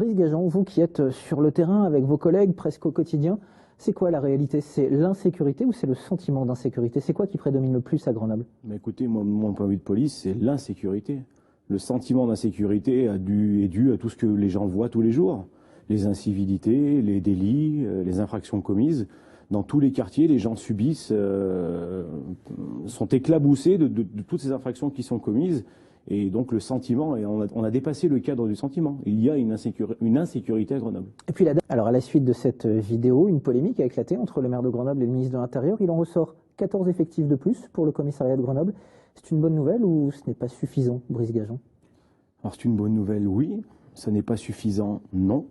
Brice Gageon, vous qui êtes sur le terrain avec vos collègues presque au quotidien, c'est quoi la réalité? C'est l'insécurité ou c'est le sentiment d'insécurité? C'est quoi qui prédomine le plus à Grenoble? Mais écoutez, moi, mon point de vue de police, c'est l'insécurité. Le sentiment d'insécurité est dû à tout ce que les gens voient tous les jours. Les incivilités, les délits, les infractions commises. Dans tous les quartiers, les gens subissent, sont éclaboussés de toutes ces infractions qui sont commises. Et donc le sentiment, et on a dépassé le cadre du sentiment. Il y a une insécurité à Grenoble. Et puis alors à la suite de cette vidéo, une polémique a éclaté entre le maire de Grenoble et le ministre de l'Intérieur. Il en ressort 14 effectifs de plus pour le commissariat de Grenoble. C'est une bonne nouvelle ou ce n'est pas suffisant, Brice Gageon? Alors c'est une bonne nouvelle, oui. Ça n'est pas suffisant, non.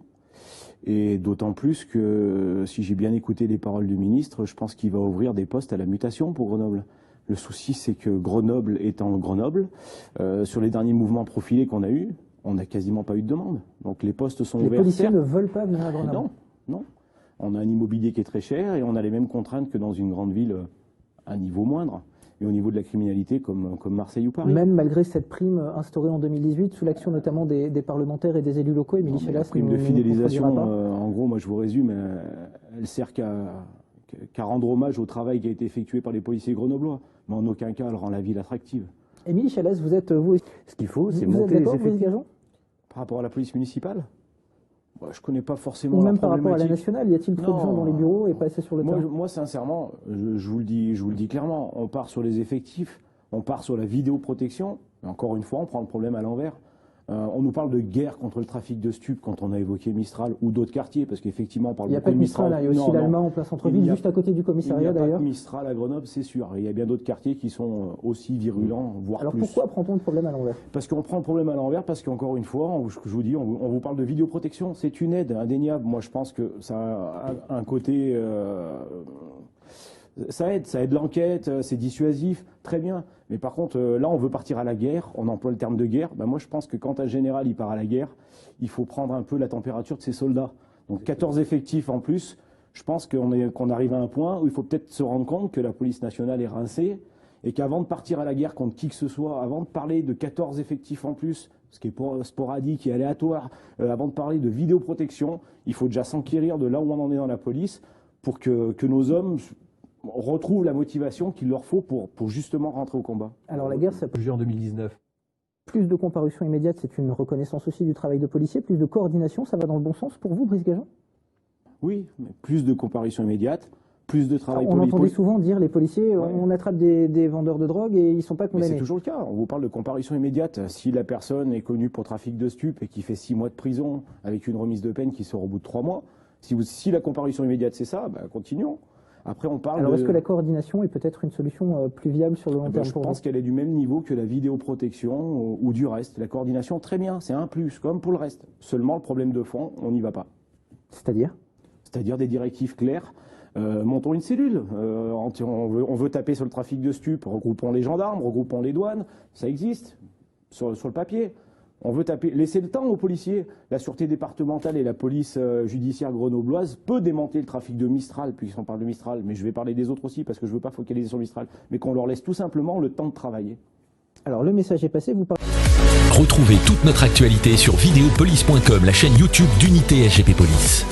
Et d'autant plus que, si j'ai bien écouté les paroles du ministre, je pense qu'il va ouvrir des postes à la mutation pour Grenoble. Le souci, c'est que Grenoble étant Grenoble, sur les derniers mouvements profilés qu'on a eus, on n'a quasiment pas eu de demande. Donc les postes sont ouverts. Les policiers ne veulent pas venir à Grenoble? Non, non. On a un immobilier qui est très cher et on a les mêmes contraintes que dans une grande ville à un niveau moindre. Et au niveau de la criminalité comme Marseille ou Paris. Même malgré cette prime instaurée en 2018, sous l'action notamment des parlementaires et des élus locaux, Émilie Chalas. La prime de fidélisation, en gros, moi je vous résume, elle sert qu'à rendre hommage au travail qui a été effectué par les policiers grenoblois, mais en aucun cas elle rend la ville attractive. Émilie Chalas, vous êtes vous. Ce qu'il faut, c'est monter les effectifs. Par rapport à la police municipale, je ne connais pas forcément. Ou même par rapport à la nationale, y a-t-il trop de gens dans les bureaux et pas assez sur le terrain? Moi, sincèrement, je vous le dis clairement, on part sur les effectifs, on part sur la vidéoprotection. Mais encore une fois, on prend le problème à l'envers. On nous parle de guerre contre le trafic de stupes quand on a évoqué Mistral ou d'autres quartiers, parce qu'effectivement, on parle beaucoup de Mistral. Il y a aussi l'Allemand en plein centre-ville, juste à côté du commissariat d'ailleurs. Il n'y a pas de Mistral à Grenoble, c'est sûr. Il y a bien d'autres quartiers qui sont aussi virulents, voire plus. Alors pourquoi prend-on le problème à l'envers? Parce qu'on prend le problème à l'envers, parce qu'encore une fois, je vous dis, on vous parle de vidéoprotection. C'est une aide indéniable. Moi, je pense que ça a un côté... Ça aide l'enquête, c'est dissuasif, très bien. Mais par contre, là, on veut partir à la guerre, on emploie le terme de guerre. Moi, je pense que quand un général il part à la guerre, il faut prendre un peu la température de ses soldats. Donc 14 effectifs en plus, je pense qu'on arrive à un point où il faut peut-être se rendre compte que la police nationale est rincée et qu'avant de partir à la guerre contre qui que ce soit, avant de parler de 14 effectifs en plus, ce qui est sporadique et aléatoire, avant de parler de vidéoprotection, il faut déjà s'enquérir de là où on en est dans la police pour que nos hommes retrouvent la motivation qu'il leur faut pour justement rentrer au combat. Alors la guerre, ça peut... En 2019. Plus de comparution immédiate, c'est une reconnaissance aussi du travail de policier. Plus de coordination, ça va dans le bon sens pour vous, Brice Gageon? Oui, mais plus de comparution immédiate, plus de travail policier. On entendait souvent dire, les policiers, ouais. On attrape des vendeurs de drogue et ils ne sont pas condamnés. C'est toujours le cas. On vous parle de comparution immédiate. Si la personne est connue pour trafic de stupes et qui fait 6 mois de prison avec une remise de peine qui sort au bout de 3 mois, si la comparution immédiate c'est ça, continuons. Après, on parle. Alors, est-ce que la coordination est peut-être une solution plus viable sur le long terme? Je pense qu'elle est du même niveau que la vidéoprotection ou du reste. La coordination, très bien, c'est un plus, comme pour le reste. Seulement, le problème de fond, on n'y va pas. C'est-à-dire? C'est-à-dire des directives claires. Montons une cellule. On veut taper sur le trafic de stupes. Regroupons les gendarmes, regroupons les douanes. Ça existe sur le papier. On veut laisser le temps aux policiers. La sûreté départementale et la police judiciaire grenobloise peut démanteler le trafic de Mistral, puisqu'on parle de Mistral, mais je vais parler des autres aussi, parce que je ne veux pas focaliser sur Mistral, mais qu'on leur laisse tout simplement le temps de travailler. Alors le message est passé, vous parlez... Retrouvez toute notre actualité sur videopolice.com, la chaîne YouTube d'Unité SGP Police.